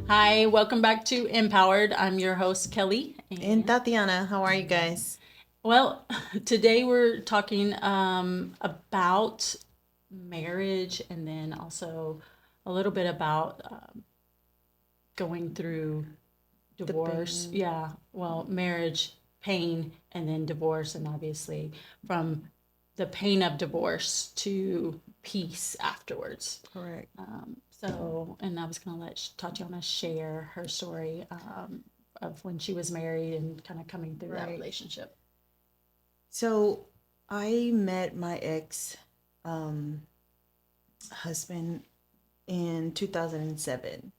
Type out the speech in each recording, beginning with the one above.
Hi, welcome back to Empowered. I'm your host, Kelly. And And Tatiana, how are you guys? well, today we're talking about marriage and then also a little bit about going through The divorce. pain. Yeah, well, marriage, pain, and then divorce. And obviously, from the pain of divorce to peace afterwards. Correct. And I was going to let Tatiana share her story of when she was married and kind of coming through that Right. relationship. So I met my ex um, husband in 2007.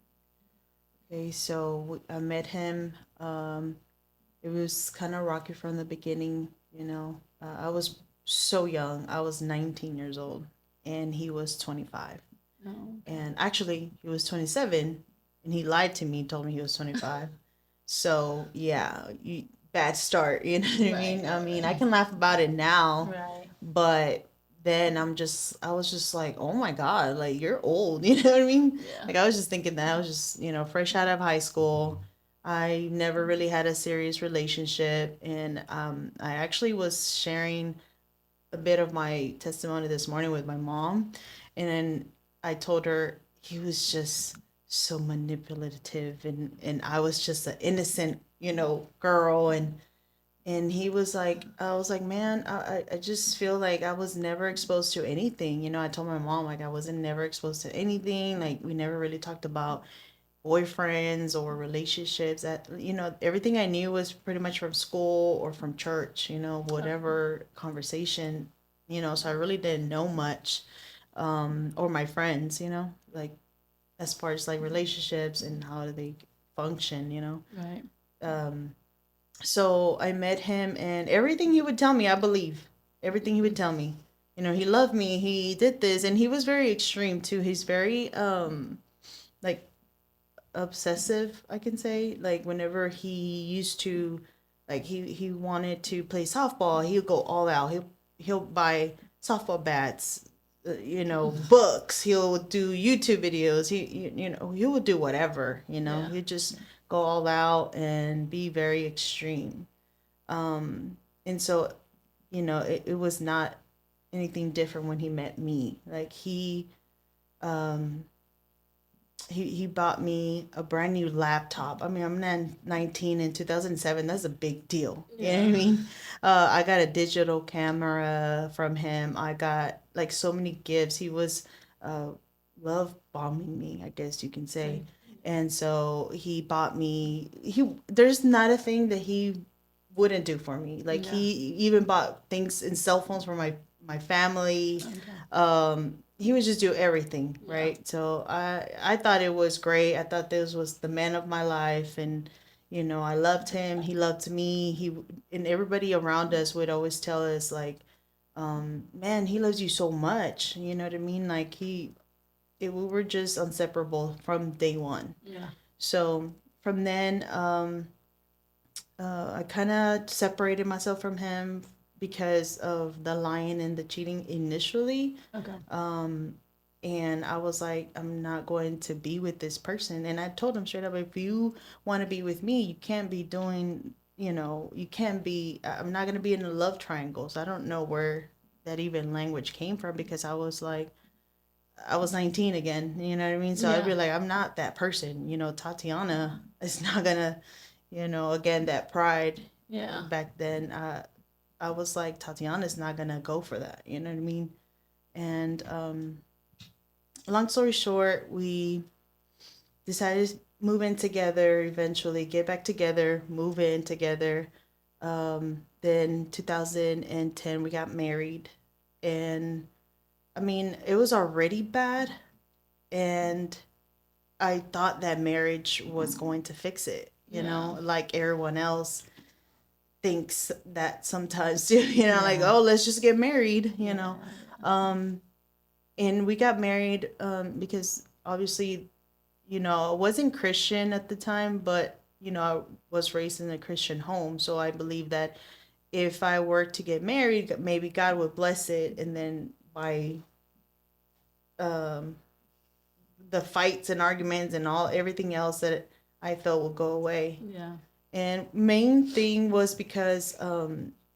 Okay, so I met him. It was kind of rocky from the beginning. I was so young. I was 19 years old, and he was 25. Oh, okay. And actually, he was 27, and he lied to me, told me he was 25. So yeah, bad start. You know what I Right, mean? I right, mean, I right. can laugh about it now, Right. but then I was just like, oh my god, like you're old. You know what I mean? Yeah. Like I was just thinking that I was just fresh out of high school. I never really had a serious relationship, and I actually was sharing a bit of my testimony this morning with my mom, and then I told her he was just so manipulative, and I was just an innocent, girl, and he was like, I was like, man, I just feel like I was never exposed to anything. I told my mom like I wasn't never exposed to anything. Like we never really talked about boyfriends or relationships. That everything I knew was pretty much from school or from church. Whatever conversation. So I really didn't know much, or my friends. Like as far as like relationships and how do they function. Right. Um, so I met him, and everything he would tell me, I believe. Everything he would tell me. He loved me. He did this, and he was very extreme too. He's very like obsessive, I can say. Like whenever he used to, like he wanted to play softball, he'll go all out. He'll buy softball bats, books. He'll do YouTube videos. He will do whatever. Yeah. He'll just go all out and be very extreme. And so, it was not anything different when he met me. Like um, he bought me a brand new laptop. I mean, I'm not 19 in 2007. That's a big deal. You know what I Yeah. mean? I got a digital camera from him. I got like so many gifts. He was uh, love bombing me, I guess you can say. Right. And so he bought me. There's not a thing that he wouldn't do for me. Like Yeah. he even bought things and cell phones for my family. Okay. He would just do everything, Yeah. right? So I thought it was great. I thought this was the man of my life, and I loved him. He loved me. And everybody around us would always tell us like, man, he loves you so much. You know what I mean? Like we were just inseparable from day one. Yeah. So from then, I kind of separated myself from him because of the lying and the cheating initially. Okay. And I was like, I'm not going to be with this person. And I told him straight up, if you want to be with me, you can't be doing, you can't be, I'm not going to be in a love triangle. So I don't know where that even language came from, because I was 19 again, you know what I mean? So I'd Yeah. be like, I'm not that person. Tatiana is not going to, again, that pride Yeah. back then. I was like, Tatiana's not going to go for that. You know what I mean? And long story short, we decided to move in together eventually, get back together, move in together. Then 2010, we got married. And I mean, it was already bad. And I thought that marriage was going to fix it, Yeah. like everyone else thinks that sometimes, like, Yeah. oh, let's just get married, Yeah. Um, and we got married because obviously, I wasn't Christian at the time, but, I was raised in a Christian home. So I believe that if I were to get married, maybe God would bless it. And then by um, the fights and arguments and everything else that I felt would go away. Yeah. And main thing was because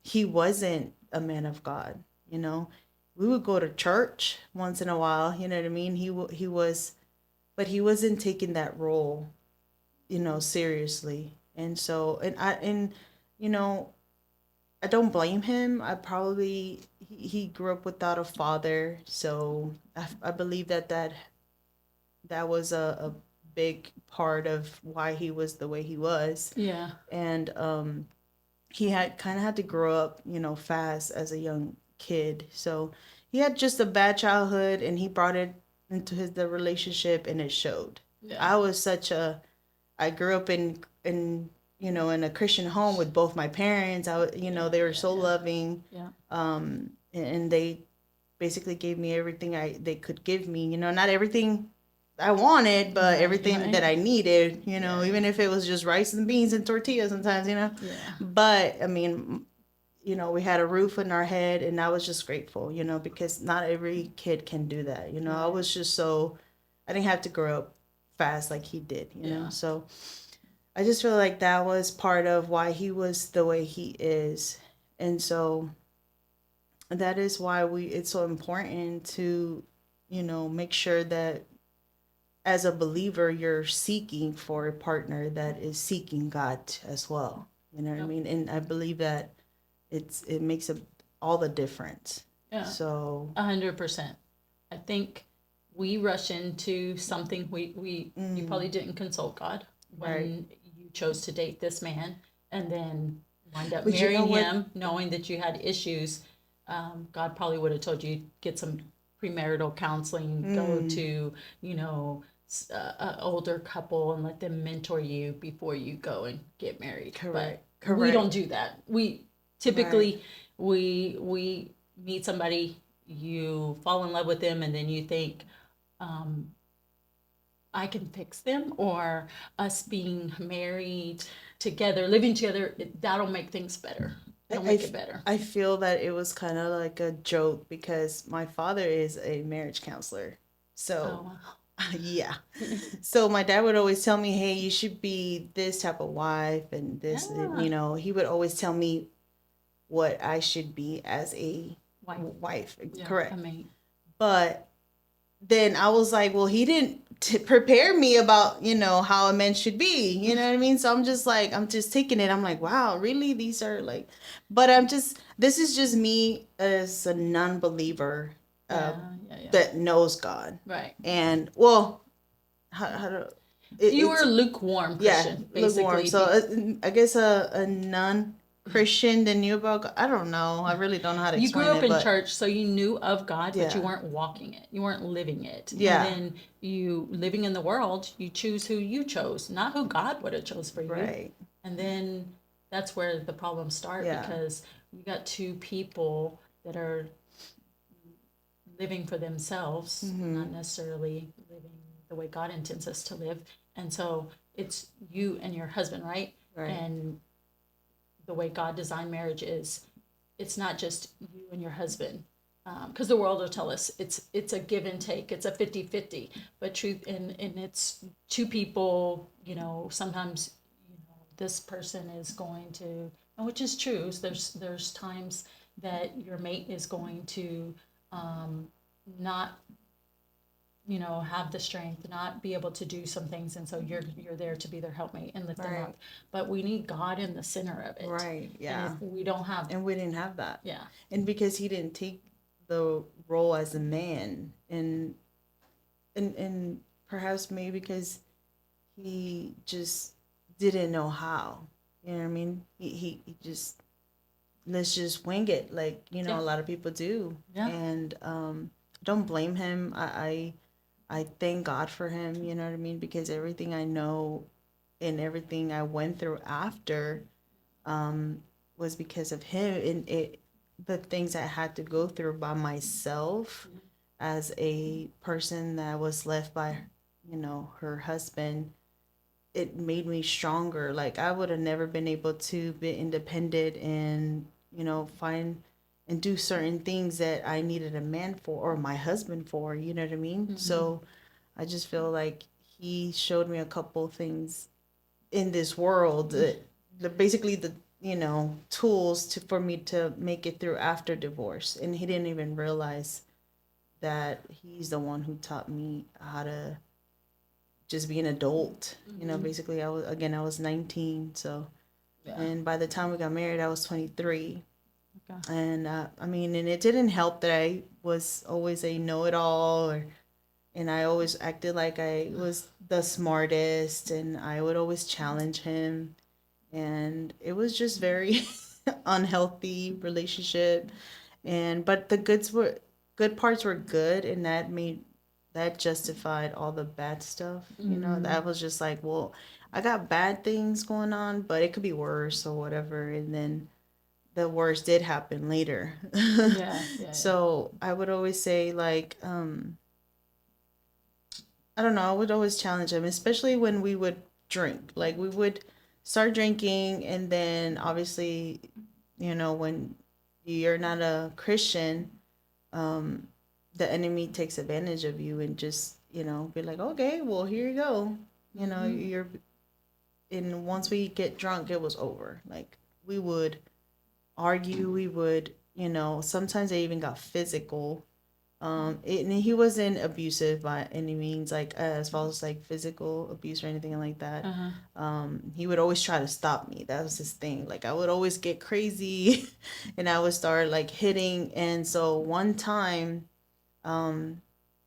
he wasn't a man of God, you know. We would go to church once in a while, you know what I mean? He was, but he wasn't taking that role, you know, seriously. And so and you know, I don't blame him. I probably he grew up without a father, so I believe that was a big part of why he was the way he was. Yeah. And he had kind of had to grow up, you know, fast as a young kid. So he had just a bad childhood, and he brought it into the relationship, and it showed. Yeah. I grew up in you know, in a Christian home with both my parents. You know, they were so loving. Yeah. And they basically gave me everything they could give me. You know, not everything I wanted, but everything that I needed, you know, even if it was just rice and beans and tortillas sometimes, you know. Yeah. But I mean, you know, we had a roof on our head, and I was just grateful, you know, because not every kid can do that. You know, I was just I didn't have to grow up fast like he did, you know. So I just feel like that was part of why he was the way he is. And so that is why it's so important to, you know, make sure that as a believer, you're seeking for a partner that is seeking God as well. You know what I mean? And I believe that it makes all the difference. Yeah. So 100%. I think we rush into something you probably didn't consult God when you chose to date this man, and then wind up marrying him, knowing that you had issues. God probably would have told you get some premarital counseling, go to, you know, an older couple and let them mentor you before you go and get married. Correct. But we don't do that. We typically we meet somebody, you fall in love with them, and then you think, I can fix them, or us being married together, living together, that'll make things better. It'll make it better. I feel that it was kind of like a joke because my father is a marriage counselor. So, yeah. So my dad would always tell me, hey, you should be this type of wife and this, you know, he would always tell me what I should be as a wife. Yeah, correct. I mean, but then I was like, well, he didn't prepare me about, you know, how a man should be, you know what I mean? So I'm just taking it. I'm like, wow, really? These are like, but this is just me as a non-believer that knows God. Right. And well, how do, you were lukewarm Christian, basically. Lukewarm. So I guess a non-Christian that knew about God. I don't know. I really don't know how to explain it. You grew up in church, so you knew of God, but you weren't walking it. You weren't living it. Yeah. And then you, living in the world, you choose who you chose, not who God would have chose for you. Right. And then that's where the problems start, because you got two people that are living for themselves, not necessarily living the way God intends us to live. And so it's you and your husband, right? And the way God designed marriage is, it's not just you and your husband, because the world will tell us it's a give and take, it's a 50-50, but truth, and it's two people, you know, sometimes, you know, this person is going to, and which is true, there's times that your mate is going to not, you know, have the strength, not be able to do some things, and so you're there to be their helpmate and lift them up. But we need God in the center of it. Right. Yeah. And if we don't have, and we didn't have that. Yeah. And because he didn't take the role as a man, and perhaps maybe because he just didn't know how. You know what I mean? He just, let's just wing it, like, you know, a lot of people do. Yeah. And don't blame him. I thank God for him, you know what I mean? Because everything I know and everything I went through after was because of him. And the things I had to go through by myself as a person that was left by, you know, her husband, it made me stronger. Like, I would have never been able to be independent and, you know, find and do certain things that I needed a man for, or my husband for, you know what I mean? So I just feel like he showed me a couple things in this world, basically the tools for me to make it through after divorce, and he didn't even realize that he's the one who taught me how to just be an adult. Basically I was 19, so yeah. And by the time we got married, I was 23. Okay. And and it didn't help that I was always a know-it-all, and I always acted like I was the smartest, and I would always challenge him, and it was just very unhealthy relationship. But the good parts were good, and that justified all the bad stuff. That was just like, well, I got bad things going on, but it could be worse or whatever. And then the worst did happen later. So I would always say, like, I don't know, I would always challenge him, especially when we would drink. Like, we would start drinking, and then obviously, when you're not a Christian, the enemy takes advantage of you and just, be like, okay, well, here you go. You're, and once we get drunk, it was over. Like, we would argue, we would, sometimes they even got physical. And he wasn't abusive by any means, like as far as like physical abuse or anything like that. He would always try to stop me. That was his thing. Like, I would always get crazy, and I would start like hitting. And so one time,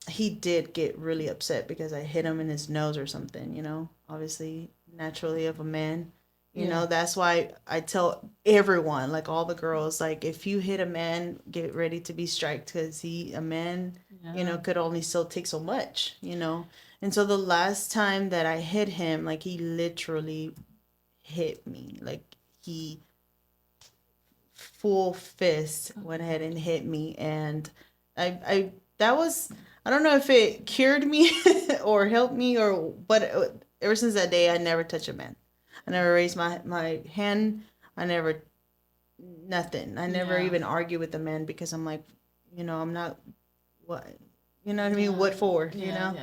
he did get really upset because I hit him in his nose or something. Obviously, naturally of a man. That's why I tell everyone, like all the girls, like, if you hit a man, get ready to be striked, because a man, could only still take so much, And so the last time that I hit him, like, he literally hit me. Like, he full fist went ahead and hit me. And that was, I don't know if it cured me or helped me, but ever since that day, I never touch a man. I never raised my hand. I never, nothing. I never even argue with the man, because I'm like, I'm not, what, you know what I mean? What for, Yeah.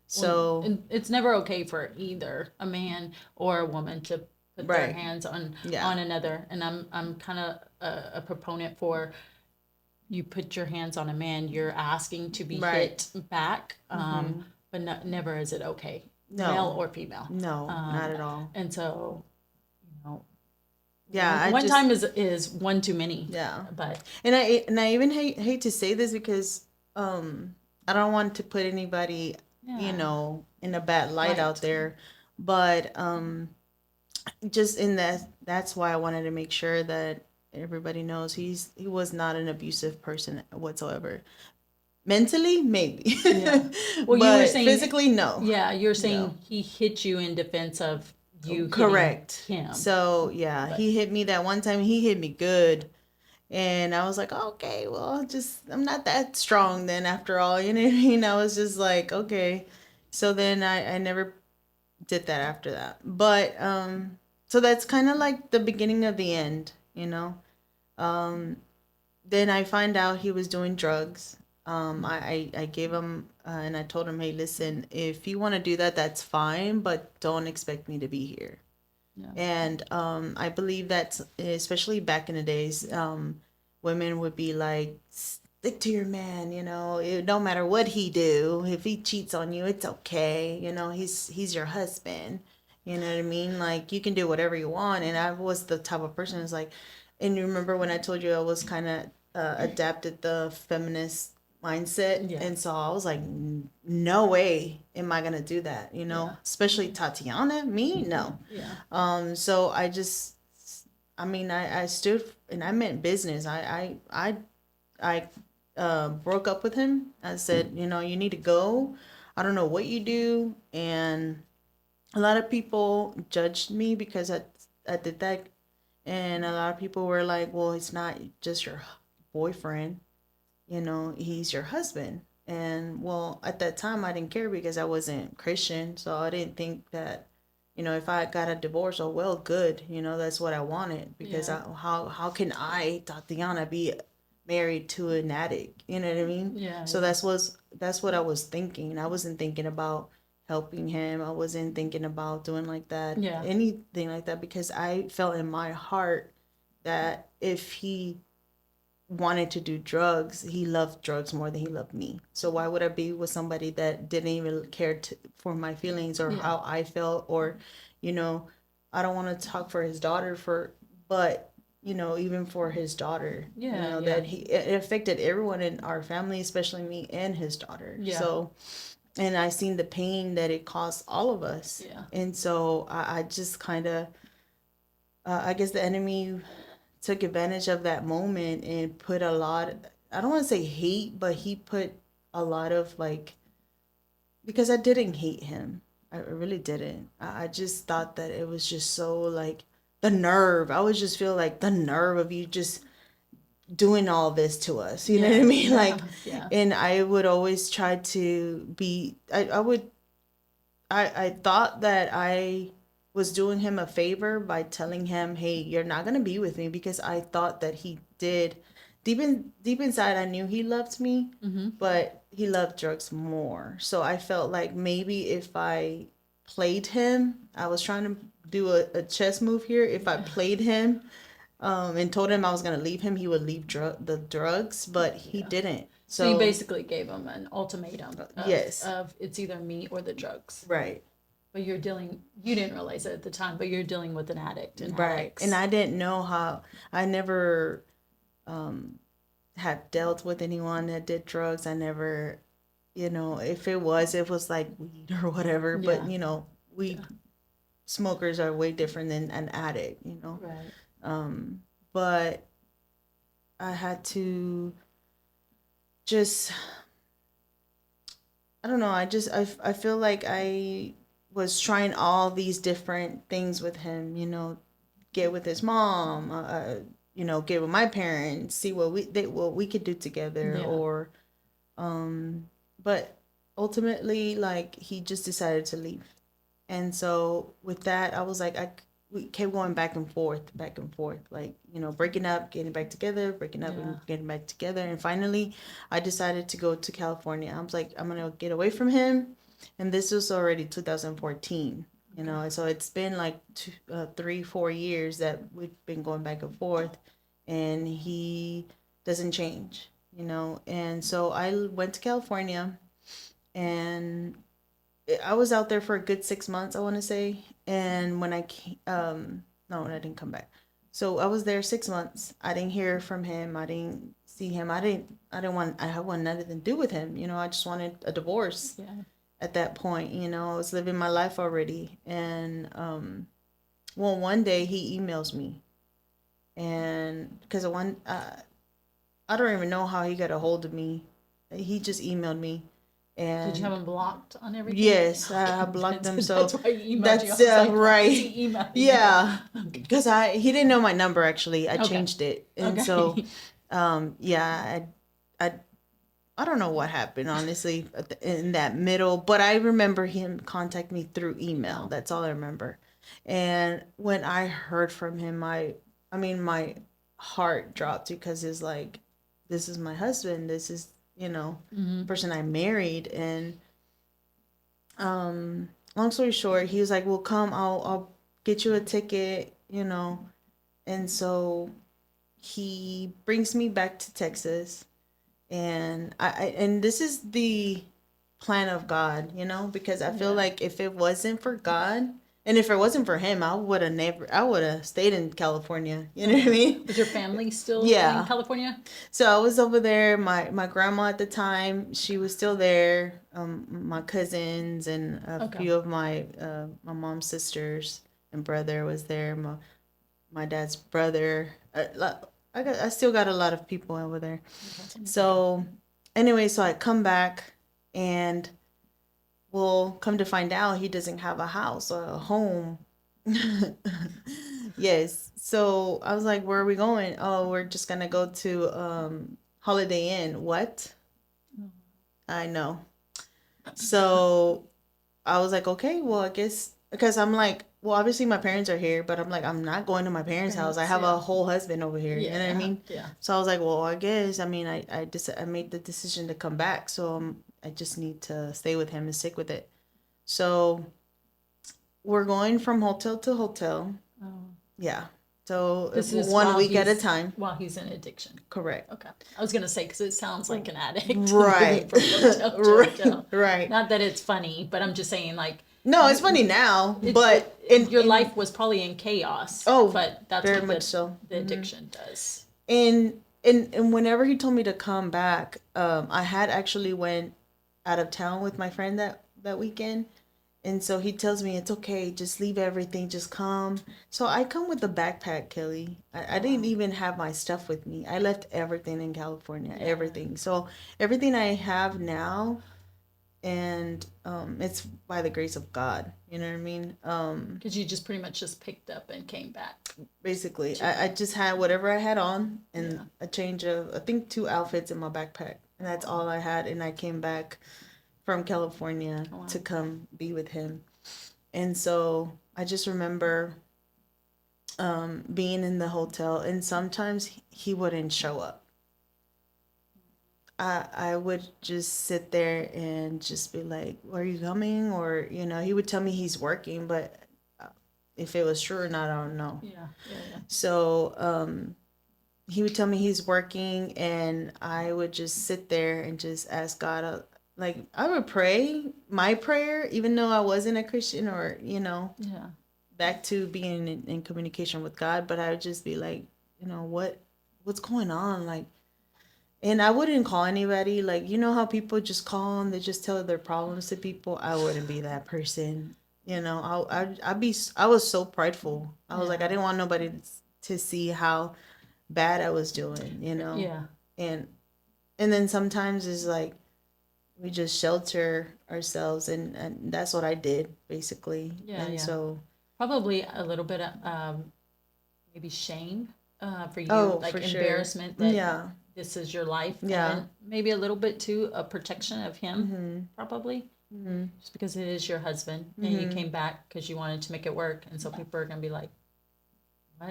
So. Well, it's never okay for either a man or a woman to put their hands on another. And I'm kind of a proponent for, you put your hands on a man, you're asking to be hit back, but never is it okay. No. Male or female. No, not at all. And so, yeah, one time is one too many. Yeah. But I even hate to say this, because I don't want to put anybody in a bad light out there, but just in that's why I wanted to make sure that everybody knows he was not an abusive person whatsoever. Mentally, maybe. Yeah. Well, but you were saying physically, no. Yeah, you're saying he hit you in defense of you. Correct. Him. So yeah, but he hit me that one time. He hit me good, and I was like, okay, well, I'm not that strong then, after all. You know what I mean? I was just like, okay. So then I never did that after that. But so that's kind of like the beginning of the end. Then I find out he was doing drugs. I gave him, and I told him, hey, listen, if you want to do that, that's fine, but don't expect me to be here. Yeah. And I believe that, especially back in the days, women would be like, stick to your man, it don't matter what he do. If he cheats on you, it's okay. He's your husband. You know what I mean? Like, you can do whatever you want. And I was the type of person who's like, and you remember when I told you I was kind of adapted the feminist mindset, and so I was like, no way am I gonna do that, especially Tatiana, me, no. So I just, I stood, and I meant business. I broke up with him. I said, you need to go. I don't know what you do. And a lot of people judged me because I did that, and a lot of people were like, well, it's not just your boyfriend, he's your husband. And well, at that time I didn't care, because I wasn't Christian, so I didn't think that, if I got a divorce, oh well, good, that's what I wanted, because how can I, Tatiana, be married to an addict. You know what I mean? Yeah. So that's what I was thinking. I wasn't thinking about helping him. I wasn't thinking about doing like that, Yeah. anything like that, because I felt in my heart that if he wanted to do drugs, he loved drugs more than he loved me. So why would I be with somebody that didn't even care for my feelings or how I felt, or, you know, I don't want to talk for his daughter but even for his daughter, that it affected everyone in our family, especially me and his daughter. Yeah. So, and I seen the pain that it caused all of us. Yeah. And so I just kind of, I guess the enemy took advantage of that moment and put a lot, I don't want to say hate, but he put a lot of like, because I didn't hate him. I really didn't. I just thought that it was just so like the nerve. I would just feel like the nerve of you just doing all this to us. You know what I mean? Yeah, like, yeah. And I would always try to be, I thought that I was doing him a favor by telling him, "Hey, you're not gonna be with me," because I thought that he did. Deep inside, I knew he loved me, but he loved drugs more. So I felt like maybe if I played him, I was trying to do a chess move here. If I played him, and told him I was gonna leave him, he would leave the drugs, but he didn't. So you basically gave him an ultimatum. Yes. Of it's either me or the drugs. Right. But you didn't realize it at the time, but you're dealing with an addict and right. addicts. And I didn't know how, I never had dealt with anyone that did drugs. I never, if it was like weed or whatever, yeah. But weed smokers are way different than an addict, Right. But I had to just, I don't know, I feel like I was trying all these different things with him, get with his mom, get with my parents, see what we could do together, yeah. Or but ultimately, like, he just decided to leave. And so with that, I was like, we kept going back and forth, like, breaking up, getting back together, breaking up, yeah. And getting back together. And finally, I decided to go to California. I was like, I'm going to get away from him. And this was already 2014, so it's been like 3-4 years that we've been going back and forth, and he doesn't change, And so I went to California, and I was out there for a good 6 months, I want to say. And when I came, no, I didn't come back. So I was there 6 months. I didn't hear from him. I didn't see him. I wanted nothing to do with him. I just wanted a divorce. Yeah. At that point, I was living my life already. And, well, one day he emails me, and because I don't even know how he got a hold of me. He just emailed me. And did you have him blocked on everything? Yes, I blocked him. So that's why he emailed you. Like, right. Yeah, because he didn't know my number, actually. I changed it, and so yeah, I don't know what happened, honestly, in that middle, but I remember him contact me through email. That's all I remember. And when I heard from him, my heart dropped, because it's like, this is my husband. This is, the person I married. And long story short, he was like, well, come, I'll get you a ticket, And so he brings me back to Texas. And and this is the plan of God, because I feel like if it wasn't for God, and if it wasn't for him, I would have stayed in California. You know what I mean? Was your family still in California? So I was over there. My grandma at the time, she was still there. My cousins and a few of my mom's sisters and brother was there. My dad's brother. I still got a lot of people over there. So anyway, so I come back, and well, come to find out, he doesn't have a house or a home. Yes. So I was like, where are we going? Oh, we're just going to go to Holiday Inn. What? I know. So I was like, okay, well, I guess, because I'm like, well, obviously my parents are here, but I'm like, I'm not going to my parents' house. I have a whole husband over here. You know what I mean? Yeah. So I was like, well, I guess, I mean, I made the decision to come back. So I just need to stay with him and stick with it. So we're going from hotel to hotel. Oh. Yeah. So this is 1 week at a time. While he's in addiction. Correct. Okay. I was going to say, because it sounds like an addict. Right. From hotel to hotel. Right. Not that it's funny, but I'm just saying, like. No, it's funny now, but your life was probably in chaos. Oh, but that's very what much so. The addiction does. And whenever he told me to come back, I had actually went out of town with my friend that weekend. And so he tells me, it's okay, just leave everything, just come. So I come with a backpack, Kelly. I didn't even have my stuff with me. I left everything in California, everything. So everything I have now, and it's by the grace of God. You know what I mean? Because you just pretty much just picked up and came back. Basically, I just had whatever I had on and a change of, I think, 2 outfits in my backpack. And that's all I had. And I came back from California to come be with him. And so I just remember being in the hotel, and sometimes he wouldn't show up. I would just sit there and just be like, are you coming? Or, you know, he would tell me he's working, but if it was true or not, I don't know. Yeah. So he would tell me he's working, and I would just sit there and just ask God, like, I would pray my prayer, even though I wasn't a Christian, or, you know, back to being in communication with God. But I would just be like, you know, what's going on? Like, and I wouldn't call anybody. Like, you know how people just call and they just tell their problems to people? I wouldn't be that person. You know, I was so prideful. I was like, I didn't want nobody to see how bad I was doing, you know? Yeah. And then sometimes it's like, we just shelter ourselves, and that's what I did, basically. And so probably a little bit of maybe shame for you, like for embarrassment sure. that this is your life. Yeah. And maybe a little bit too a protection of him, probably. Mm-hmm. Just because it is your husband, and you came back because you wanted to make it work, and so people are gonna be like,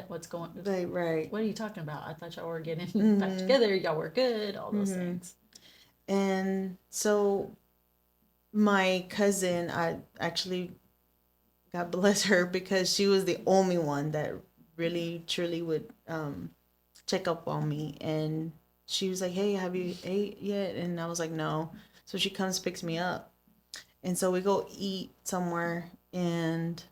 what's going on? Right. What are you talking about? I thought y'all were getting back together, y'all were good, all those things. And so my cousin, I actually, God bless her, because she was the only one that really truly would check up on me. And she was like, hey, have you ate yet? And I was like, no. So she comes, picks me up, and so we go eat somewhere. And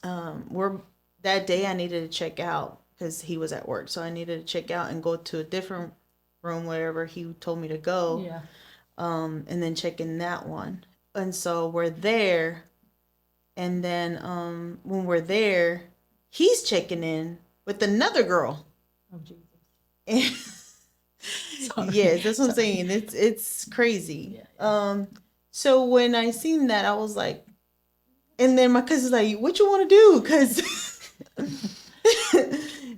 that day I needed to check out because he was at work, so I needed to check out and go to a different room, wherever he told me to go. Yeah. And then check in that one. And so we're there, and then when we're there, he's checking in with another girl. Oh, Jesus. Yes, that's what I'm saying. It's crazy. Yeah. So when I seen that, I was like, and then my cousin's like, what you want to do? Because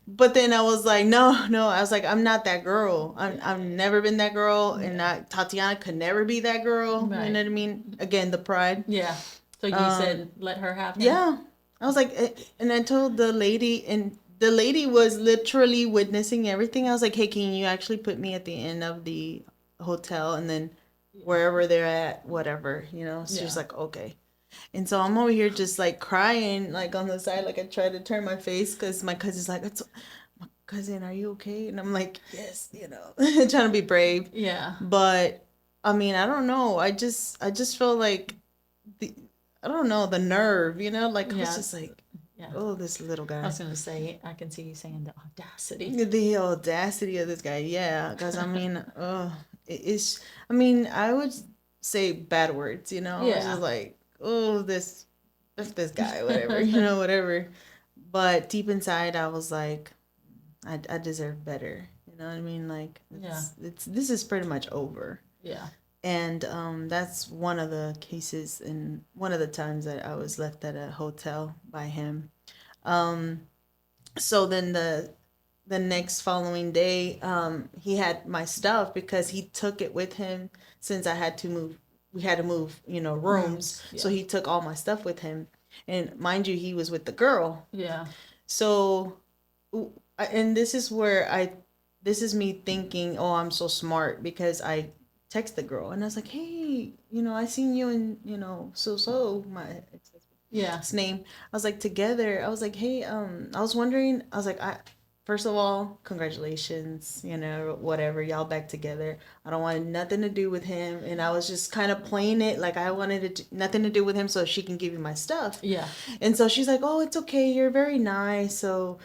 but then I was like, no, I was like, I'm not that girl. I've never been that girl, and Tatiana could never be that girl. Right. You know what I mean? Again, the pride. Yeah. So you said let her have him? Yeah. I was like, and I told the lady, and the lady was literally witnessing everything. I was like, hey, can you actually put me at the end of the hotel, and then wherever they're at, whatever, you know? So she's like, okay. And so I'm over here just like crying, like on the side, like I try to turn my face because my cousin's like, my cousin, are you okay? And I'm like, yes, you know, trying to be brave. Yeah. But I mean, I don't know. I just feel like I don't know, the nerve, you know, like I was just like, oh, this little guy. I was gonna say, I can see you saying the audacity. The audacity of this guy, yeah. Because I mean, it's. I mean, I would say bad words, you know. Yeah. I was just like, oh, this guy, whatever, you know, whatever. But deep inside, I was like, I deserve better. You know what I mean? Like, this is pretty much over. Yeah. And that's one of the cases, and one of the times that I was left at a hotel by him. So then the next following day, he had my stuff because he took it with him since I had to move. We had to move, you know, rooms. Yeah. So he took all my stuff with him. And mind you, he was with the girl. Yeah. So, and this is where this is me thinking, oh, I'm so smart because I text the girl and I was like, hey, I seen you and, my Yeah. name. I was like, together. I was like, hey, I was wondering, I was like, first of all, congratulations, whatever, y'all back together. I don't want nothing to do with him. And I was just kind of playing it like I wanted nothing to do with him so she can give you my stuff. Yeah. And so she's like, oh, it's okay. You're very nice. So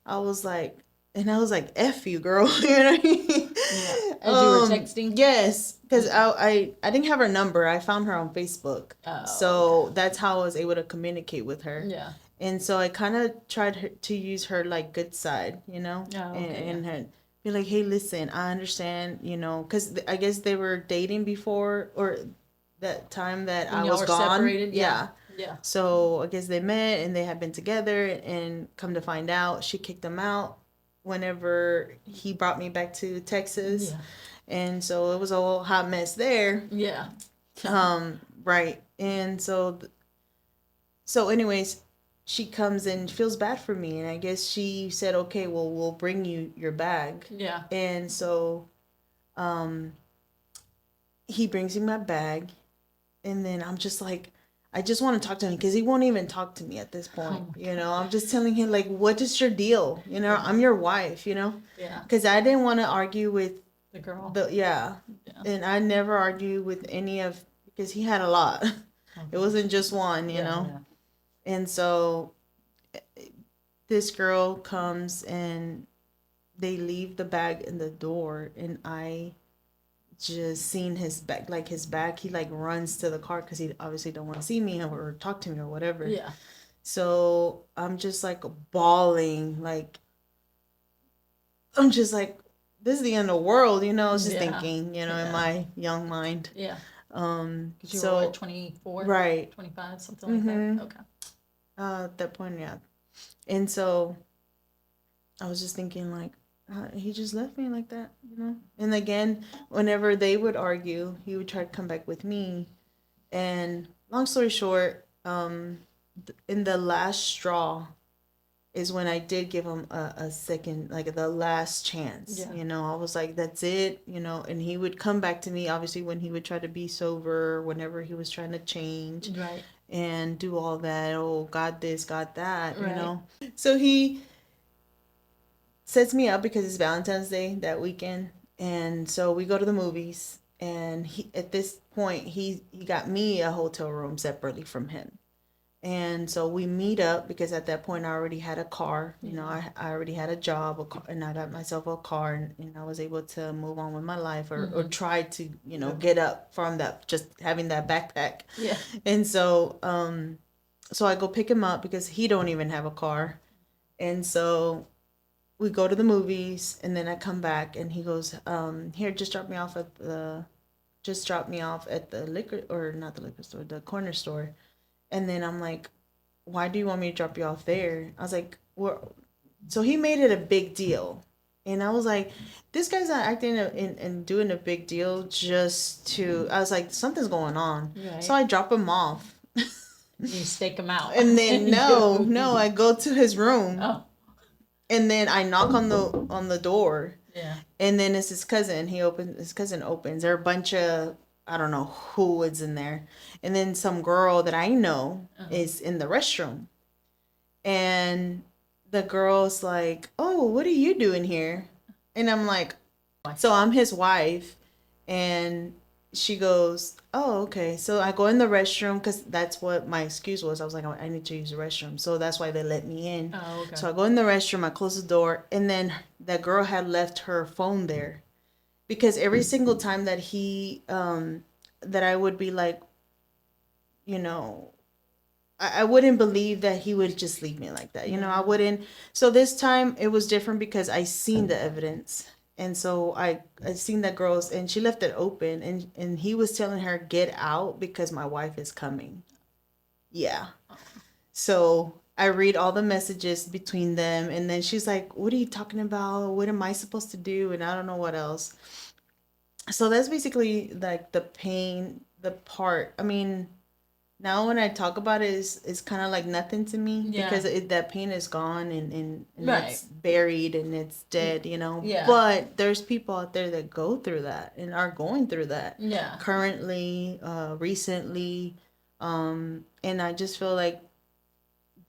I was like, F you, girl. You know what I mean? Yeah. As you were texting? Yes. Because I didn't have her number. I found her on Facebook. Oh, so okay. that's how I was able to communicate with her. Yeah. And so I kind of tried to use her like good side, Oh, okay, and her, be like, hey, listen, I understand, because I guess they were dating before or that time that when I y'all was were gone. separated. Yeah. Yeah. So I guess they met and they had been together, and come to find out, she kicked him out whenever he brought me back to Texas. Yeah. And so it was a whole hot mess there. Yeah. Right. And so anyways, she comes and feels bad for me, and I guess she said, okay, well, we'll bring you your bag. Yeah. And so he brings me my bag, and then I'm just like, I just want to talk to him because he won't even talk to me at this point. I'm just telling him, like, what is your deal? I'm your wife, Yeah. because I didn't want to argue with the girl. Yeah. And I never argue with any of, because he had a lot. It wasn't just one, Yeah. And so this girl comes and they leave the bag in the door, and I just seen his back, like his back. He like runs to the car because he obviously don't want to see me or talk to me or whatever. Yeah. So I'm just like bawling, like I'm just like, this is the end of the world, I was just thinking, in my young mind. Yeah. You So were what, 24? Right. 25, something like that? Okay. At that point, yeah. And so I was just thinking, like, he just left me like that, And again, whenever they would argue, he would try to come back with me. And long story short, in the last straw is when I did give him a second, like the last chance. Yeah. I was like, that's it, and he would come back to me, obviously, when he would try to be sober, whenever he was trying to change. Right. And do all that. Oh, got this, got that, Right. So he sets me up because it's Valentine's Day that weekend. And so we go to the movies. And at this point, he got me a hotel room separately from him. And so we meet up because at that point I already had a car. I already had a job, and I got myself a car, and I was able to move on with my life, or try to, get up from that, just having that backpack. Yeah. And so, so I go pick him up because he don't even have a car. And so we go to the movies, and then I come back and he goes, here, just drop me off at the liquor, or not the liquor store, the corner store. And then I'm like, why do you want me to drop you off there? I was like, so he made it a big deal. And I was like, this guy's not acting and doing a big deal just to, I was like, something's going on. Right. So I drop him off. You stake him out. And then no, I go to his room. Oh. And then I knock on the door. Yeah. And then it's his cousin. His cousin opens. There are a bunch of, I don't know who is in there. And then some girl that I know is in the restroom. And the girl's like, oh, what are you doing here? And I'm like, so I'm his wife. And she goes, oh, okay. So I go in the restroom because that's what my excuse was. I was like, I need to use the restroom. So that's why they let me in. Oh, okay. So I go in the restroom, I close the door, and then that girl had left her phone there. Because every single time that that I would be like, I wouldn't believe that he would just leave me like that. I wouldn't. So this time it was different because I seen the evidence. And so I seen that girl's, and she left it open, and he was telling her, get out because my wife is coming. Yeah. So I read all the messages between them, and then she's like, what are you talking about? What am I supposed to do? And I don't know what else. So that's basically like the pain, the part. I mean, now when I talk about it, it's kind of like nothing to me because that pain is gone and it's buried and it's dead, you know. Yeah. But there's people out there that go through that and are going through that. Yeah. Currently, recently, and I just feel like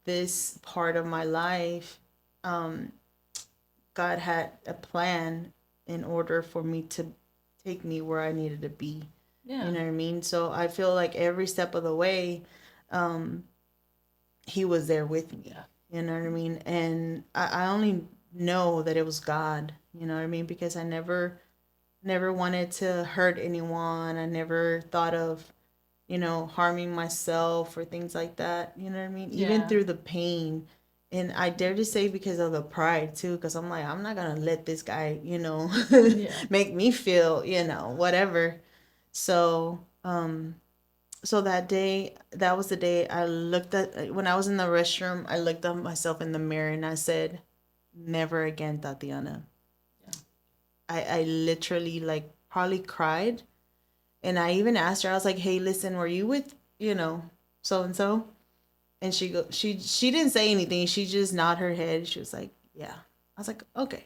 this part of my life, God had a plan in order for me to take me where I needed to be. Yeah. You know what I mean? So I feel like every step of the way, he was there with me. Yeah. You know what I mean? And I only know that it was God, you know what I mean? Because I never wanted to hurt anyone. I never thought of, you know, harming myself or things like that. You know what I mean? Yeah. Even through the pain. And I dare to say because of the pride too, because I'm like, I'm not going to let this guy, you know, make me feel, you know, whatever. So, so that day, that was the day I looked at, when I was in the restroom, I looked at myself in the mirror and I said, never again, Tatiana. Yeah. I literally like probably cried. And I even asked her, I was like, hey, listen, were you with, you know, so and so? And she didn't say anything. She just nodded her head. She was like, yeah. I was like, okay.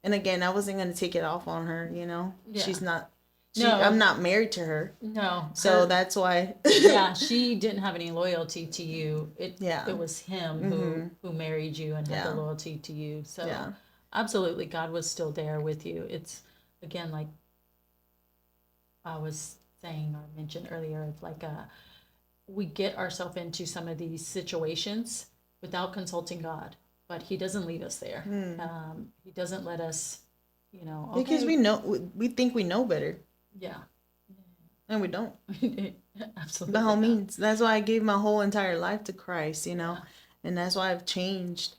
And again, I wasn't going to take it off on her, you know. Yeah. I'm not married to her. No. So that's why. Yeah, she didn't have any loyalty to you. It was him who married you and had the loyalty to you. So absolutely, God was still there with you. It's, again, like I was saying or mentioned earlier, it's like we get ourselves into some of these situations without consulting God, but he doesn't leave us there. He doesn't let us, you know. Okay. Because we think we know better. Yeah. And we don't. Absolutely. By all means. That's why I gave my whole entire life to Christ, you know. Yeah. And that's why I've changed.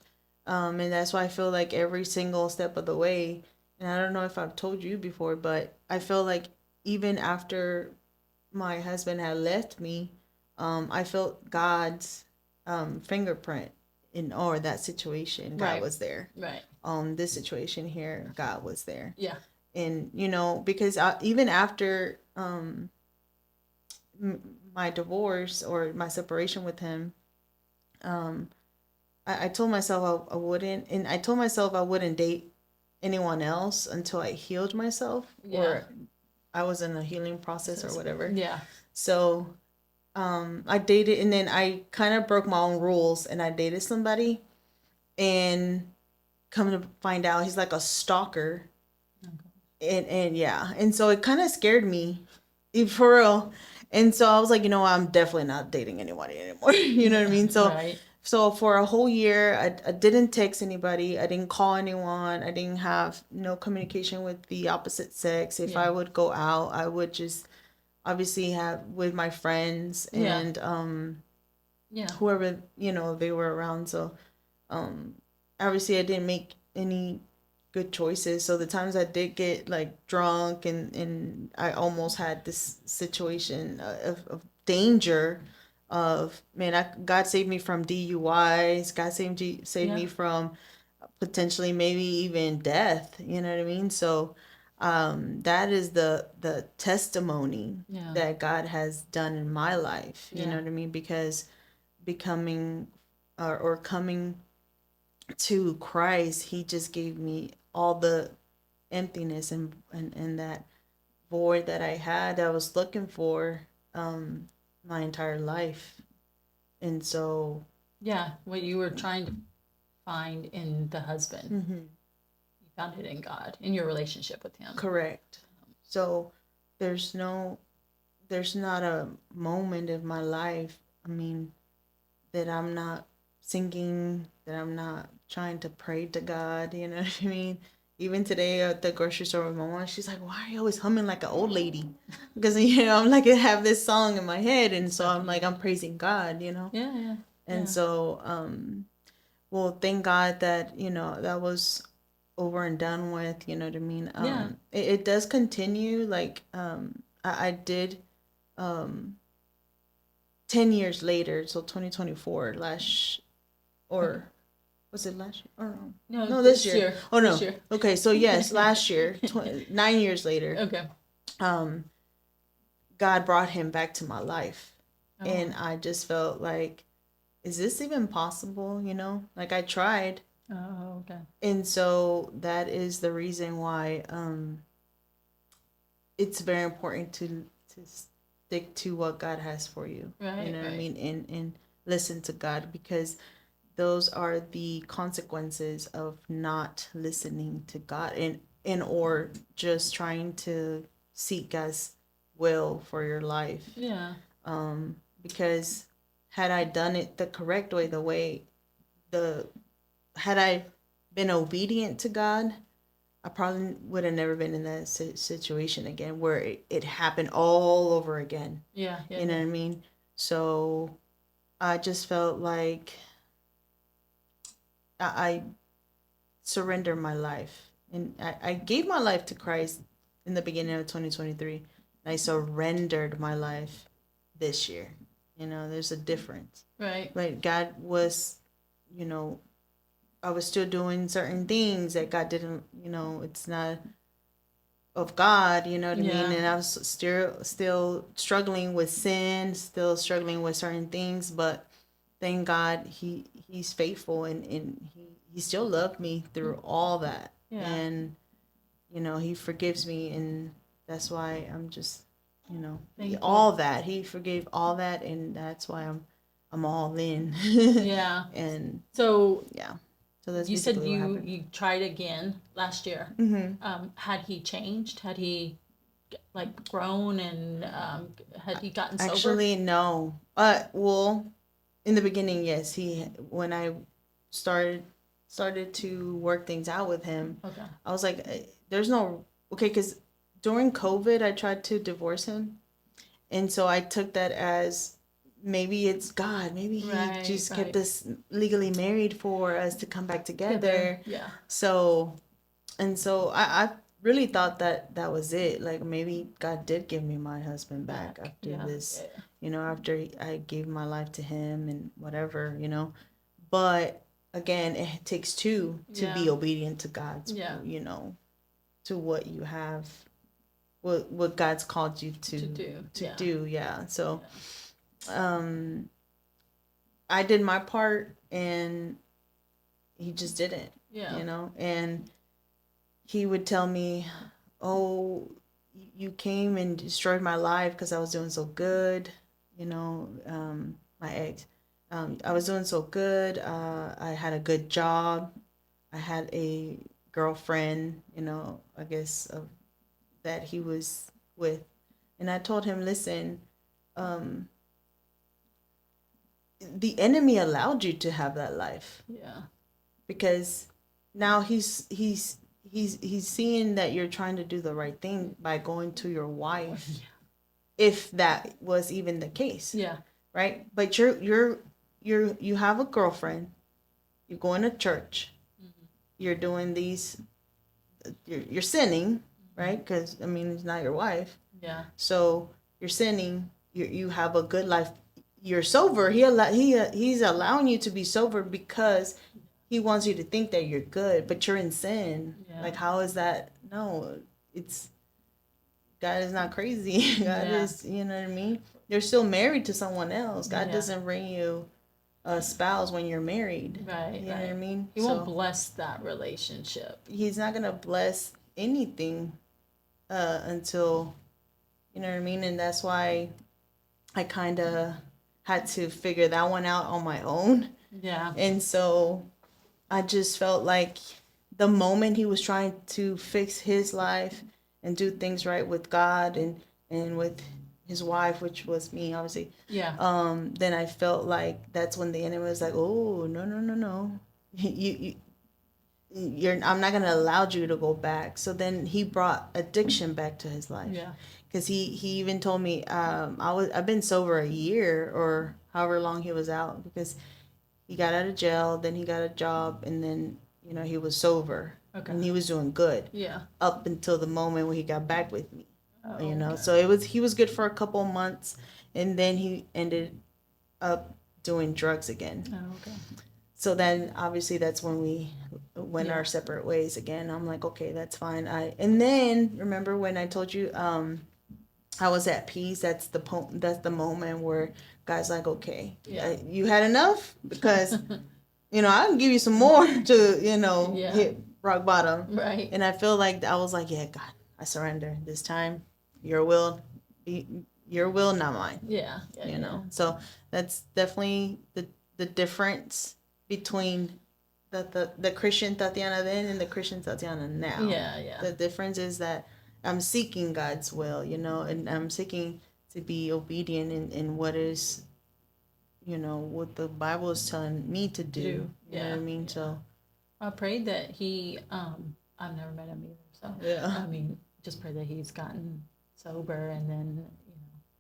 And that's why I feel like every single step of the way, and I don't know if I've told you before, but I feel like even after my husband had left me, I felt God's fingerprint in that situation. God was there. Right. This situation here, God was there. Yeah. And, you know, because even after my divorce or my separation with him, I told myself I wouldn't, and I told myself I wouldn't date anyone else until I healed myself or I was in a healing process or whatever. Yeah. So I dated, and then I kind of broke my own rules, and I dated somebody, and come to find out he's like a stalker. And yeah, and so it kind of scared me, for real. And so I was like, you know, I'm definitely not dating anybody anymore. You know what I mean? So, so for a whole year, I didn't text anybody. I didn't call anyone. I didn't have no communication with the opposite sex. If I would go out, I would just obviously have with my friends and whoever, you know, they were around. So obviously I didn't make any good choices. So the times I did get like drunk and I almost had this situation of danger of, man, God saved me from DUIs. God saved me from potentially maybe even death. You know what I mean? So that is the testimony that God has done in my life. You know what I mean? Because becoming or coming to Christ, he just gave me all the emptiness and that void that I had that I was looking for my entire life. And so what you were trying to find in the husband, you found it in God, in your relationship with him. Correct. So there's not a moment in my life, I mean, that I'm not singing, that I'm not trying to pray to God, you know what I mean? Even today at the grocery store with my mom, she's like, why are you always humming like an old lady? Because, you know, I'm like, I have this song in my head, and so I'm like, I'm praising God, you know? Yeah. And so, well, thank God that, you know, that was over and done with, you know what I mean? It does continue, like, I did, 10 years later, so 2024, was it last year? Or no, this year. Oh, no. Year. Okay, so yes, last year, 9 years later. Okay. God brought him back to my life. And I just felt like, is this even possible? You know, like I tried. Oh, okay. And so that is the reason why it's very important to stick to what God has for you. Right, You know what I right. mean? And listen to God, because those are the consequences of not listening to God, and or just trying to seek God's will for your life. Yeah. Because had I done it the correct way, the had I been obedient to God, I probably would have never been in that situation again where it happened all over again. Yeah, yeah, You know yeah. what I mean? So I just felt like I surrender my life. And I gave my life to Christ in the beginning of 2023. And I surrendered my life this year. You know, there's a difference. Right. But God was, you know, I was still doing certain things that God didn't, you know, it's not of God, you know what I mean? And I was still struggling with sin, still struggling with certain things, but thank God he's faithful, and he still loved me through all that. Yeah. And you know, he forgives me, and that's why I'm just, you know, all that. He forgave all that, and that's why I'm all in. Yeah. And so yeah. So that's you said basically what happened. you tried again last year. Had he changed? Had he like grown, and had he gotten sober? Actually, no. Well, in the beginning, yes. When I started to work things out with him, Okay. I was like, there's no okay, because during COVID, I tried to divorce him, and so I took that as maybe it's God. Maybe he just kept us legally married for us to come back together. Yeah. So, and so I really thought that that was it. Like maybe God did give me my husband back after this, you know, after I gave my life to him and whatever, you know. But again, it takes two to be obedient to God's, you know, to what you have, what God's called you to do. Yeah. So, I did my part, and he just didn't. Yeah. You know, and he would tell me, "Oh, you came and destroyed my life because I was doing so good." You know, my ex. I was doing so good. I had a good job. I had a girlfriend. You know, I guess that he was with, and I told him, "Listen, um, the enemy allowed you to have that life. Yeah. Because now he's seeing that you're trying to do the right thing by going to your wife, if that was even the case. Yeah. Right? But you have a girlfriend, you're going to church, you're doing these, you're sinning, right? Because I mean, it's not your wife. Yeah. So you're sinning, you have a good life, you're sober. He's allowing you to be sober because he wants you to think that you're good, but you're in sin. Yeah. Like, how is that? No, it's, God is not crazy. God is, you know what I mean? You're still married to someone else. God doesn't bring you a spouse when you're married. Right. You know what I mean? He won't bless that relationship. He's not going to bless anything until, you know what I mean? And that's why I kind of had to figure that one out on my own. Yeah. And so I just felt like the moment he was trying to fix his life and do things right with God and with his wife, which was me, obviously. Yeah. Then I felt like that's when the enemy was like, "Oh, no, I'm not gonna allow you to go back." So then he brought addiction back to his life. Yeah. Because he even told me, I've been sober a year or however long he was out, because he got out of jail, then he got a job, and then, you know, he was sober. Okay. And he was doing good. Yeah. Up until the moment when he got back with me. Oh, you know, so he was good for a couple months, and then he ended up doing drugs again. Oh, okay. So then obviously that's when we went our separate ways again. I'm like, okay, that's fine. And then remember when I told you I was at peace. That's the moment where God's like, okay, Yeah. you had enough, because I can give you some more to Yeah. hit rock bottom. Right. And I feel like I was like, yeah, God, I surrender this time. Your will, your will, not mine. Yeah. Yeah. So that's definitely the difference between the Christian Tatiana then and the Christian Tatiana now. Yeah. The difference is that I'm seeking God's will, and I'm seeking to be obedient in what is, what the Bible is telling me to do. You know what I mean? Yeah. So I pray that he, I've never met him either. So, yeah. I mean, just pray that he's gotten sober and then,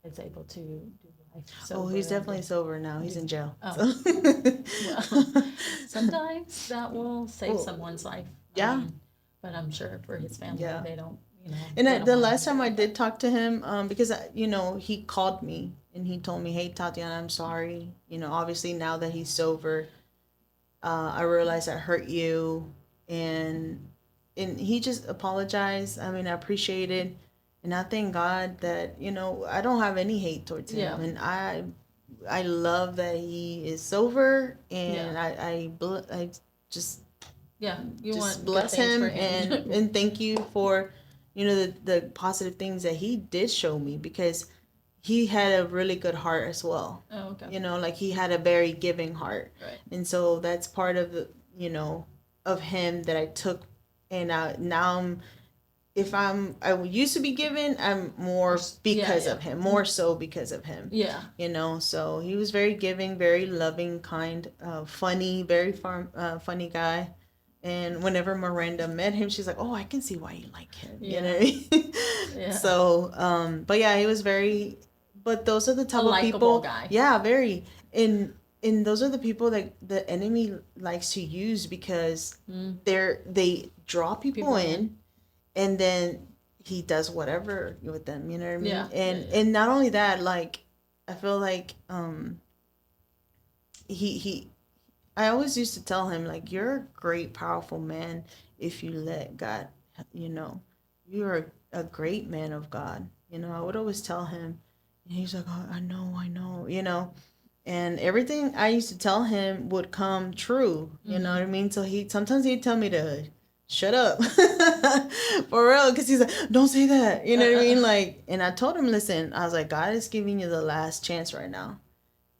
is able to do life sober. Oh, he's definitely sober now. He's in jail. Oh. So. Well, sometimes that will save someone's life. Yeah. But I'm sure for his family, they don't, And the last time I did talk to him, because, he called me and he told me, hey, Tatiana, I'm sorry. Obviously now that he's sober, I realized I hurt you. And he just apologized. I mean, I appreciate it. And I thank God that, I don't have any hate towards him. Yeah. And I love that he is sober. And I just you just want bless him, him. and thank you for the positive things that he did show me, because he had a really good heart as well. Oh, okay. Like he had a very giving heart. Right. And so that's part of the of him that I took. And now I used to be given, I'm more because of him, more so because of him. Yeah. So he was very giving, very loving, kind, funny, very funny guy. And whenever Miranda met him, she's like, oh, I can see why you like him. Yeah. You know what I mean? Yeah. So, but yeah, he was very, but those are the type of people. Guy. Yeah, very. And those are the people that the enemy likes to use, because they draw people in, and then he does whatever with them. You know what I mean? Yeah. And not only that, like, I feel like he I always used to tell him, like, you're a great, powerful man if you let God, you're a great man of God. I would always tell him, and he's like, oh, I know. And everything I used to tell him would come true. You know what I mean? So sometimes he'd tell me to shut up. For real, because he's like, don't say that. You know what I mean? Like, and I told him, listen, I was like, God is giving you the last chance right now.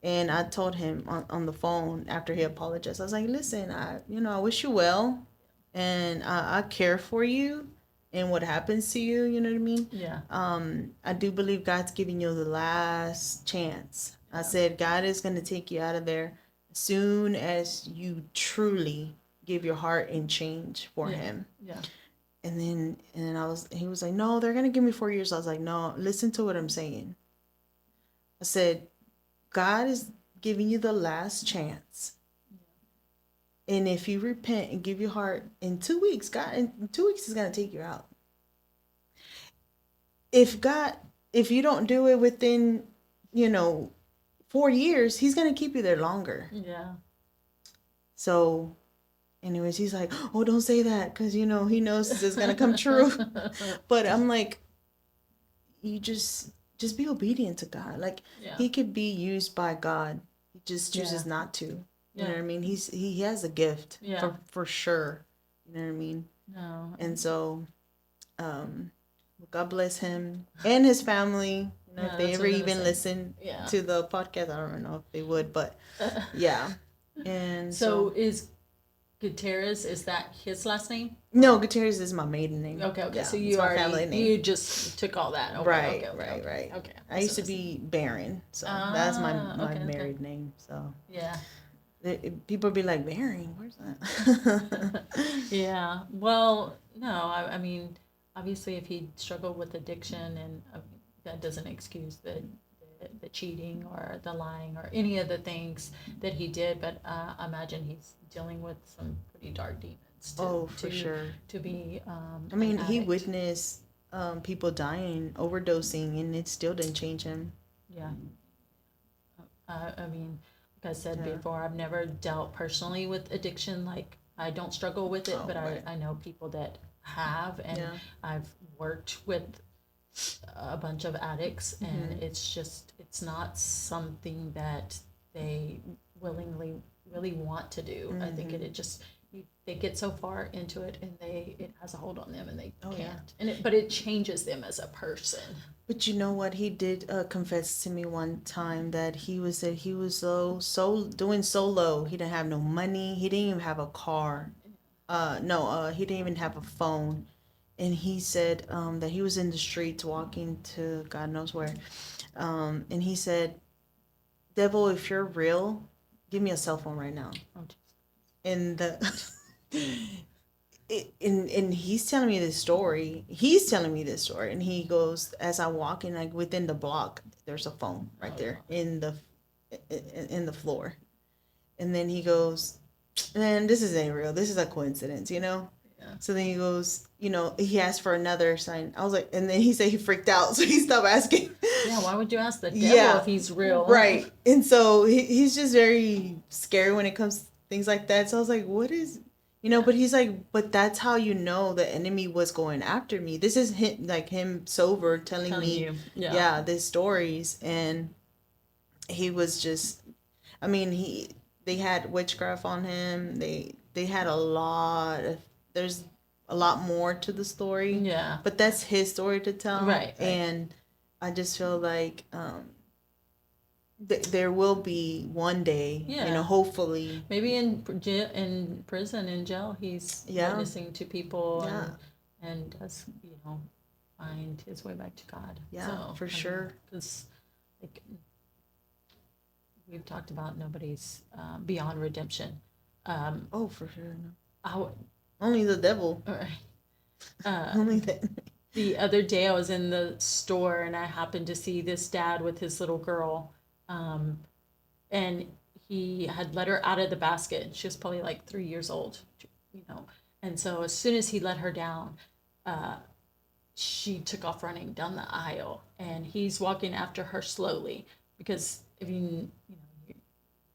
And I told him on the phone after he apologized, I was like, listen, I wish you well, and I care for you and what happens to you. You know what I mean? Yeah. I do believe God's giving you the last chance. Yeah. I said, God is going to take you out of there as soon as you truly give your heart and change for him. Yeah. And then he was like, no, they're going to give me 4 years. I was like, no, listen to what I'm saying. I said, God is giving you the last chance. Yeah. And if you repent and give your heart in 2 weeks, God in 2 weeks is going to take you out. If you don't do it within, 4 years, he's going to keep you there longer. Yeah. So anyways, he's like, oh, don't say that, because, he knows this is going to come true. But I'm like, you just be obedient to God. Like, he could be used by God. He just chooses not to. You know what I mean? He has a gift for sure. You know what I mean? No. And so, God bless him and his family. If they ever even listen to the podcast, I don't know if they would, but yeah. And so is Gutierrez, is that his last name? No, Gutierrez is my maiden name. Okay. Yeah, so you just took all that. Okay, right. Okay. I used to be Baron, so that's my married name. So yeah. People be like, Baron, where's that? Yeah. Well, no, I mean, obviously, if he struggled with addiction, and that doesn't excuse the cheating or the lying or any of the things that he did, but I imagine he's dealing with some pretty dark demons. For sure. To be. I mean, he witnessed people dying, overdosing, and it still didn't change him. Yeah. I mean, like I said before, I've never dealt personally with addiction. Like, I don't struggle with it, but right. I know people that have, and I've worked with a bunch of addicts, and it's not something that they willingly really want to do. I think it just they get so far into it, and it has a hold on them, and they can't. And but it changes them as a person. But you know what? He did confess to me one time that he was so doing so low. He didn't have no money. He didn't even have a car. No, he didn't even have a phone. And he said that he was in the streets walking to God knows where. And he said, "Devil, if you're real, give me a cell phone right now." And the and he's telling me this story. And he goes, as I walk in, like within the block, there's a phone right there in the floor. And then he goes, "Man, this isn't real. This is a coincidence, you know." Yeah. So then he goes, he asked for another sign. I was like, and then he said he freaked out, so he stopped asking. Yeah, why would you ask the devil if he's real? Right. And so he's just very scary when it comes to things like that. So I was like, what is, but he's like, but that's how the enemy was going after me. This is him sober telling me, these stories. And he was just, I mean, they had witchcraft on him. They had there's a lot more to the story. Yeah. But that's his story to tell. Right. And I just feel like there will be one day, hopefully. Maybe in prison, in jail, he's witnessing to people and does, find his way back to God. Yeah, so, for sure. Because we've talked about nobody's beyond redemption. For sure. No. Only the devil. Right. Only that. The other day I was in the store and I happened to see this dad with his little girl. And he had let her out of the basket. She was probably like 3 years old, And so as soon as he let her down, she took off running down the aisle. And he's walking after her slowly because if you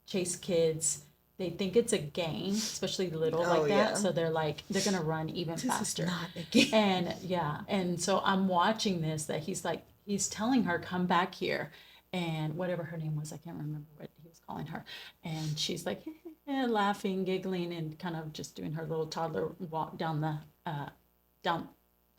chase kids, they think it's a game, especially little like that. So they're gonna run even faster. This is not a game. And so I'm watching this that he's telling her, "Come back here," and whatever her name was, I can't remember what he was calling her, and she's like laughing, giggling, and kind of just doing her little toddler walk down the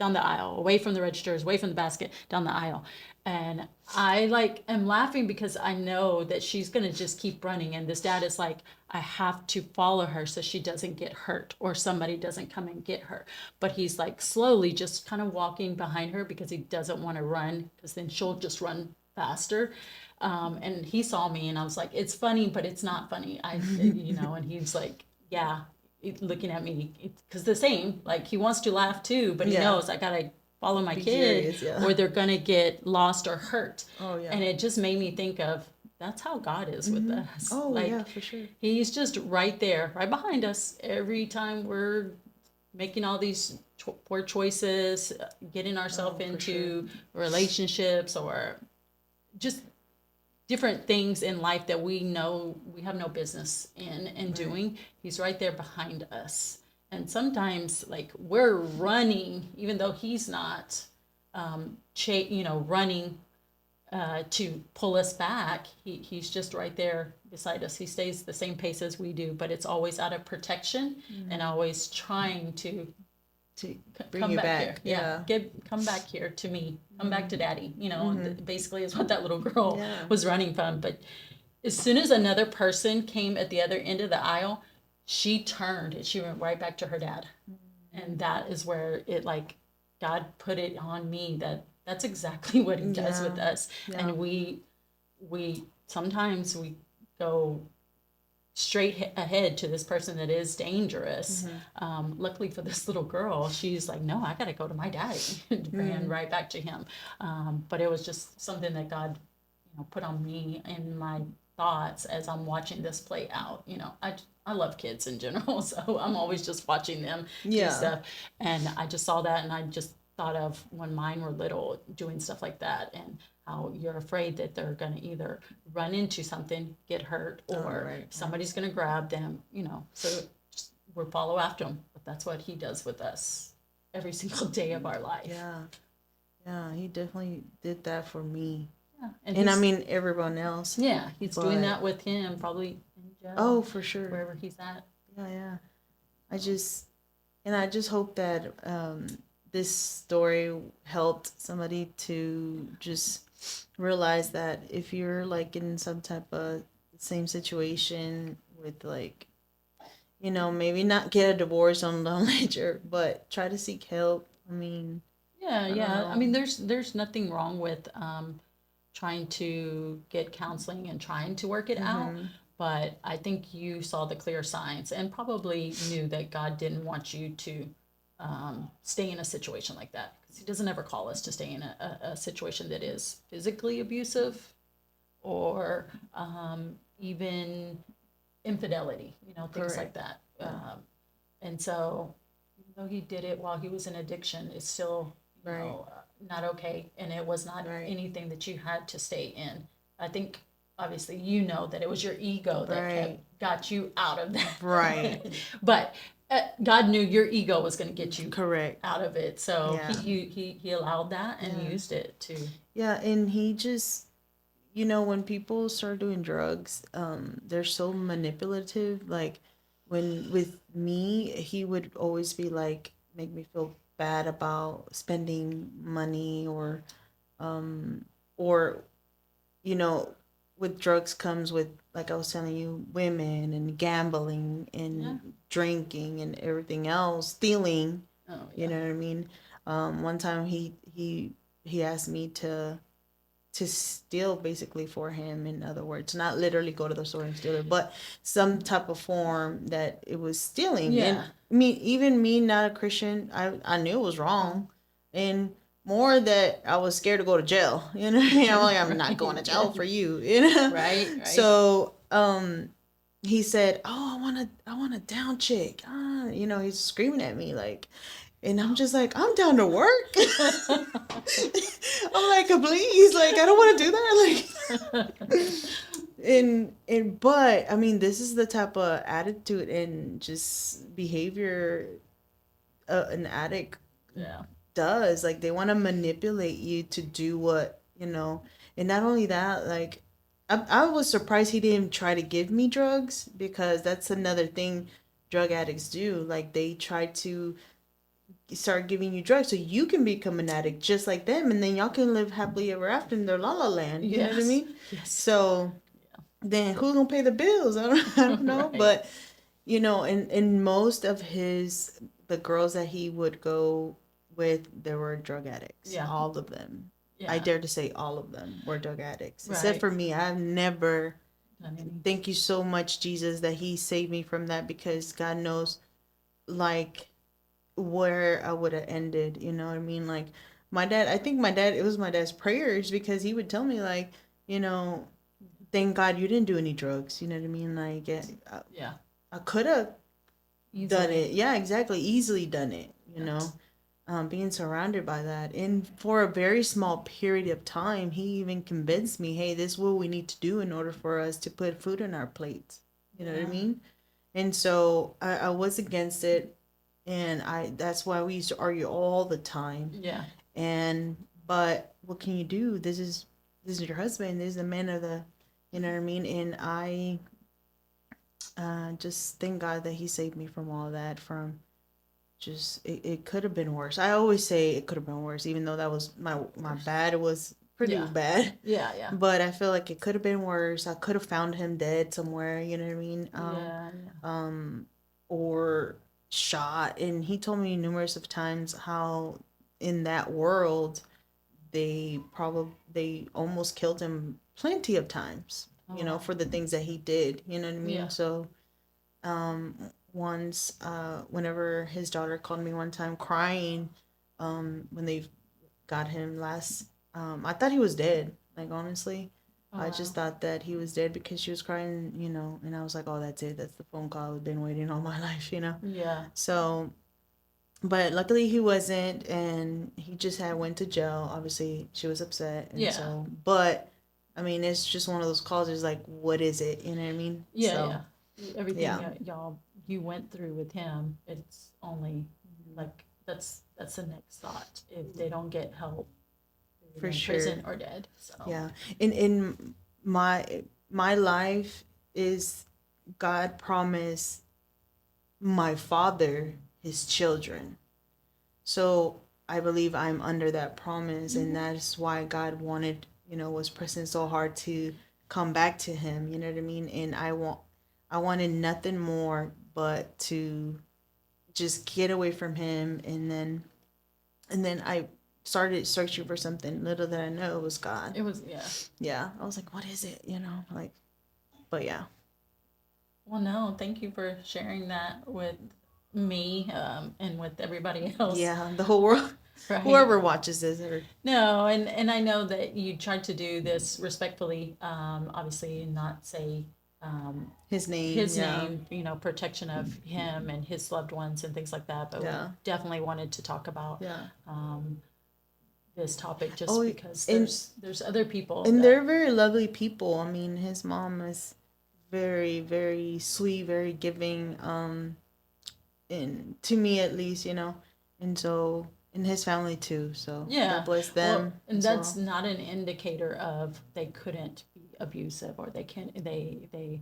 aisle, away from the registers, away from the basket, down the aisle. And I am laughing because I know that she's going to just keep running. And this dad is like, I have to follow her so she doesn't get hurt or somebody doesn't come and get her. But he's slowly just kind of walking behind her because he doesn't want to run because then she'll just run faster. And he saw me and I was like, it's funny, but it's not funny. And he's like, yeah, looking at me because the same, he wants to laugh too, but he knows I gotta follow my kid or they're gonna get lost or hurt. And it just made me think of that's how God is with us. For sure. He's just right there, right behind us every time we're making all these poor choices, getting ourselves into relationships or just different things in life that we know we have no business in doing. He's right there behind us. And sometimes we're running, even though he's not running to pull us back. He's just right there beside us. He stays the same pace as we do, but it's always out of protection and always trying to bring you back. Come back here to me. Come back to daddy. Basically is what that little girl was running from. But as soon as another person came at the other end of the aisle, she turned and she went right back to her dad. And that is where it God put it on me that's exactly what he does with us. And we sometimes we go straight ahead to this person that is dangerous. Luckily for this little girl, she's like, no, I got to go to my daddy and ran right back to him. But it was just something that God, put on me in my thoughts as I'm watching this play out. I love kids in general, so I'm always just watching them do stuff. And I just saw that and I just thought of when mine were little doing stuff like that and how you're afraid that they're going to either run into something, get hurt, or somebody's going to grab them, so just we'll follow after them. But that's what he does with us every single day of our life. Yeah, he definitely did that for me. Yeah, And I mean everyone else. yeah, he's doing But that with him, probably in oh, jail, for sure. wherever he's at. Yeah, yeah. I just and I just hope that this story helped somebody to just realize that if you're like in some type of same situation with like, you know, maybe not get a divorce on the ledger, but try to seek help. I mean, Yeah, I don't yeah. I know. mean, there's nothing wrong with trying to get counseling and trying to work it out. Mm-hmm. But I think you saw the clear signs and probably knew that God didn't want you to stay in a situation like that. Because He doesn't ever call us to stay in a situation that is physically abusive or even infidelity, things like Correct. that. Yeah. And so, even though he did it while he was in addiction, it's still, Right. not okay. And it was not Right. anything that you had to stay in. I think, obviously, that it was your ego that Right. got you out of that. Right. But God knew your ego was going to get you Correct. out of it. So Yeah. he allowed that and Yeah. used it to. Yeah, and he just, you know, when people start doing drugs, they're so manipulative. Like when with me, he would always be like, make me feel bad about spending money um, or, you know, with drugs comes with, like I was telling you, women and gambling Yeah. and drinking and everything else, stealing. Oh, You yeah. know what I mean? One time he asked me to steal basically for him, in other words, not literally go to the store and steal it, but some type of form that it was stealing. And Yeah. me, even me, not a Christian, I knew it was wrong, and more that I was scared to go to jail. You know what I mean? I'm like, I'm not going to jail for you. You know? Right, right. So he said, "Oh, I want a down chick." You know, he's screaming at me like, and I'm just like, I'm down to work. I'm like, please, like, I don't want to do that. Like, but I mean, this is the type of attitude and just behavior an addict Yeah. does. Like, they want to manipulate you to do what, you know. And not only that, like, I was surprised he didn't try to give me drugs, because that's another thing drug addicts do. Like, they try to start giving you drugs so you can become an addict just like them, and then y'all can live happily ever after in their la la land. You know what I mean? Yes. So then who's gonna pay the bills? I don't know. Right. But you know, in most of the girls that he would go with, there were drug addicts. Yeah. All of them. Yeah. I dare to say all of them were drug addicts. Right. Except for me. I've never Done any. Thank you so much, Jesus, that he saved me from that, because God knows, like, where I would have ended. You know what I mean? Like, my dad, I think it was my dad's prayers, because he would tell me, like, you know, thank God you didn't do any drugs. You know what I mean? Like, Yeah. I could have done Easily. it. Yeah, exactly. Easily done it, you know? Being surrounded by that. And for a very small period of time, he even convinced me, hey, this is what we need to do in order for us to put food on our plates. You know what I mean? And so I was against it. And that's why we used to argue all the time. Yeah. But what can you do? This is your husband. This is the man of the, you know what I mean? And I just thank God that he saved me from all that. From just it could have been worse. I always say it could have been worse, even though that was my bad. It was pretty bad. Yeah, yeah. But I feel like it could have been worse. I could have found him dead somewhere. You know what I mean? Or shot. And he told me numerous of times how in that world they almost killed him plenty of times. You know, for the things that he did. You know what I mean? Yeah. So once whenever his daughter called me one time crying, when they got him last, I thought he was dead, like, honestly. I just thought that he was dead because she was crying, you know, and I was like, oh, that's it, that's the phone call I've been waiting all my life, you know. Yeah. So but luckily he wasn't, and he just had went to jail. Obviously she was upset, and so, but I mean, it's just one of those calls. It's like, what is it? You know what I mean? Yeah, So, yeah. Everything you went through with him, it's only like that's the next thought. If they don't get help, For in sure. prison or dead. So Yeah. In my life is God promised my father his children. So I believe I'm under that promise, and that's why God wanted, was pressing so hard to come back to him, you know what I mean? And I wanted nothing more but to just get away from him, and then I started searching for something. Little did I know it was God. it was, yeah. Yeah. I was like, what is it? Like, but yeah. Well, no, thank you for sharing that with me, and with everybody else. Yeah, the whole world. Right. Whoever watches this, or No, and I know that you tried to do this respectfully, obviously, and not say his name. his Yeah. name, protection of him and his loved ones and things like that. But Yeah. we definitely wanted to talk about Yeah. this topic just Oh, because and- there's other people And that, they're very lovely people. I mean, his mom is very, very sweet, very giving, and to me at least, and so, and his family too. So yeah, God bless them. well, and as that's well. not an indicator of they couldn't be abusive or they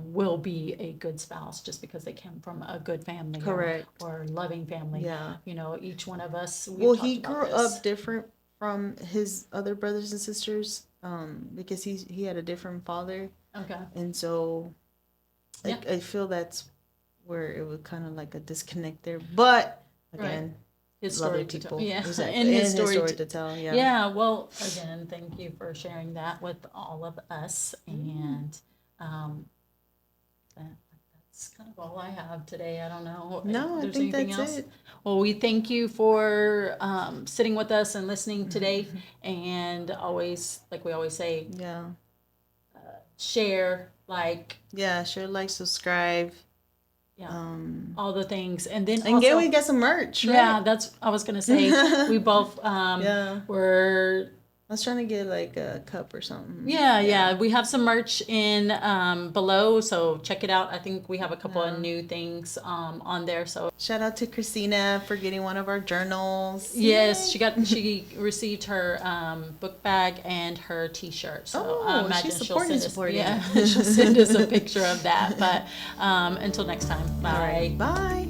will be a good spouse just because they come from a good family. Correct. Or loving family. Yeah. Each one of us, Well, he grew up different from his other brothers and sisters, because he had a different father, Okay. and so Yeah. I feel that's where it was kind of like a disconnect there. But again, his lovely story to people. tell. Yeah. Exactly. And his story to tell. Yeah. Yeah, well, again, thank you for sharing that with all of us. And that's kind of all I have today. I don't know No, if I there's think anything that's else. it. Well, we thank you for sitting with us and listening today. And always, like we always say, Yeah. share, Yeah. Share, like, subscribe. yeah, all the things. And then And also, we get some merch. Right? yeah, that's I was gonna say. We both Yeah. were. I was trying to get like a cup or something. Yeah. We have some merch in below, so check it out. I think we have a couple of new things on there. So shout out to Christina for getting one of our journals. yes, Yay. she received her book bag and her T-shirt. So I imagine she's she'll send us supporting. she'll send us a picture of that. But until next time, bye. Bye.